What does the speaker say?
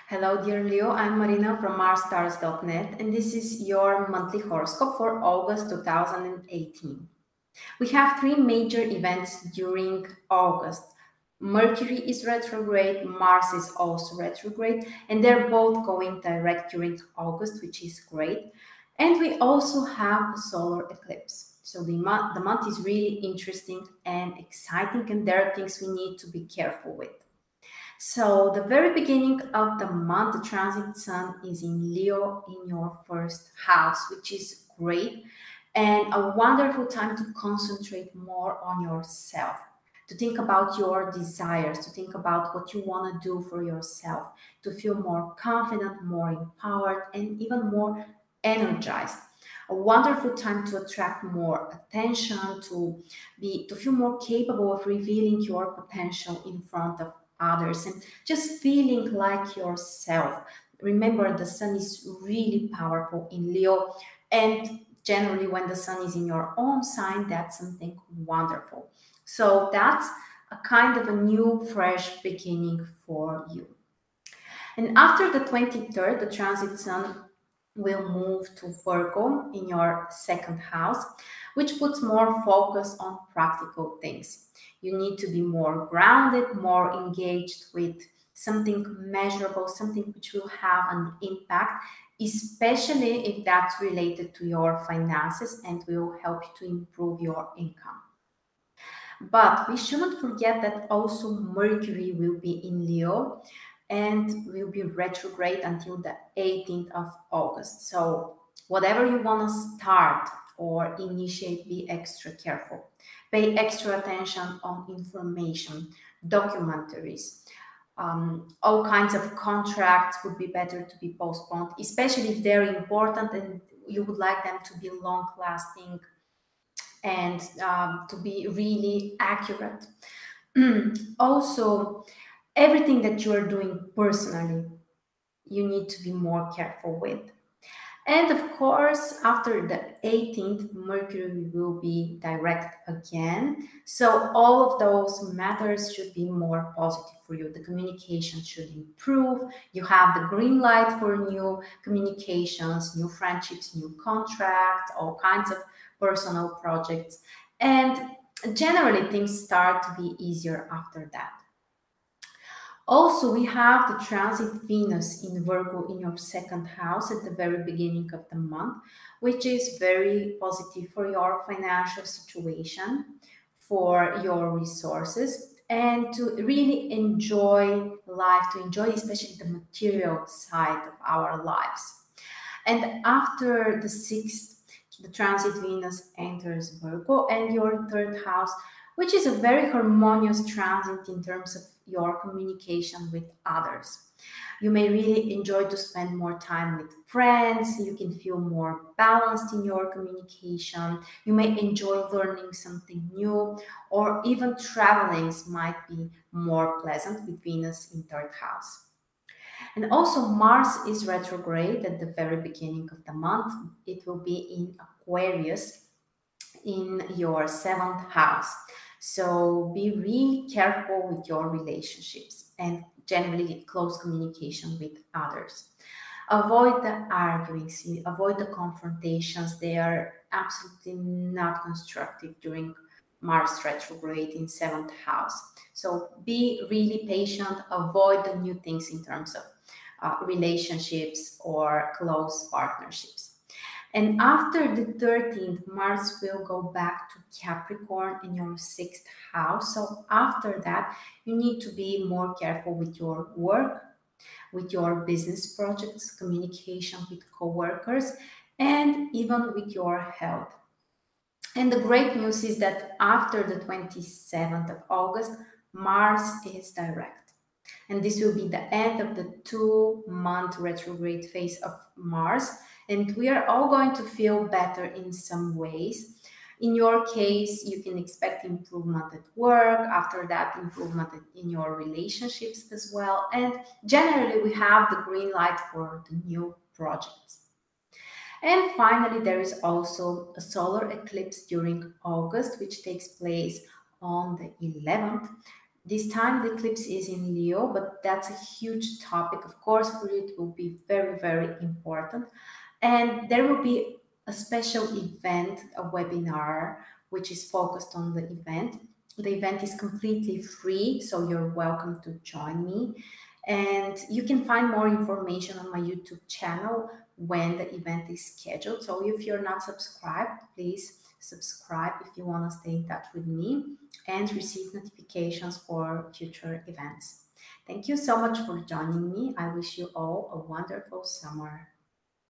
Hello, dear Leo. I'm Marina from MarsStars.net, and this is your monthly horoscope for August 2018. We have three major events during August. Mercury is retrograde, Mars is also retrograde, and they're both going direct during August, which is great. And we also have a solar eclipse. So the month is really interesting and exciting, and there are things we need to be careful with. So the very beginning of the month, the transit sun is in Leo in your first house, which is great and a wonderful time to concentrate more on yourself, to think about your desires, to think about what you want to do for yourself, to feel more confident, more empowered, and even more energized. A wonderful time to attract more attention, to feel more capable of revealing your potential in front of others and just feeling like yourself. Remember, the sun is really powerful in Leo, and generally when the sun is in your own sign, that's something wonderful. So that's a kind of a new fresh beginning for you. And after the 23rd, the transit sun will move to Virgo in your second house, which puts more focus on practical things. You need to be more grounded, more engaged with something measurable, something which will have an impact, especially if that's related to your finances and will help you to improve your income. But we shouldn't forget that also Mercury will be in Leo and will be retrograde until the 18th of August. So, whatever you want to start or initiate, be extra careful. Pay extra attention on information, documentaries. All kinds of contracts would be better to be postponed, especially if they're important and you would like them to be long lasting and to be really accurate. Also, everything that you are doing personally, you need to be more careful with. And of course, after the 18th, Mercury will be direct again. So all of those matters should be more positive for you. The communication should improve. You have the green light for new communications, new friendships, new contracts, all kinds of personal projects. And generally, things start to be easier after that. Also, we have the transit Venus in Virgo in your second house at the very beginning of the month, which is very positive for your financial situation, for your resources, and to really enjoy life, to enjoy especially the material side of our lives. And after the 6th, the transit Venus enters Virgo and your third house, which is a very harmonious transit in terms of your communication with others. You may really enjoy to spend more time with friends. You can feel more balanced in your communication. You may enjoy learning something new, or even travelings might be more pleasant with Venus in third house. And also, Mars is retrograde at the very beginning of the month. It will be in Aquarius in your seventh house. So be really careful with your relationships and generally close communication with others. Avoid the arguings, avoid the confrontations. They are absolutely not constructive during Mars retrograde in seventh house. So be really patient, avoid the new things in terms of relationships or close partnerships. And after the 13th, Mars will go back to Capricorn in your sixth house. So after that, you need to be more careful with your work, with your business projects, communication with coworkers, and even with your health. And the great news is that after the 27th of August, Mars is direct. And this will be the end of the 2-month retrograde phase of Mars. And we are all going to feel better in some ways. In your case, you can expect improvement at work, after that, improvement in your relationships as well. And generally, we have the green light for the new projects. And finally, there is also a solar eclipse during August, which takes place on the 11th. This time the eclipse is in Leo, but that's a huge topic. Of course, for you it will be very, very important. And there will be a special event, a webinar, which is focused on the event. The event is completely free, so you're welcome to join me. And you can find more information on my YouTube channel when the event is scheduled. So if you're not subscribed, please subscribe if you want to stay in touch with me and receive notifications for future events. Thank you so much for joining me. I wish you all a wonderful summer.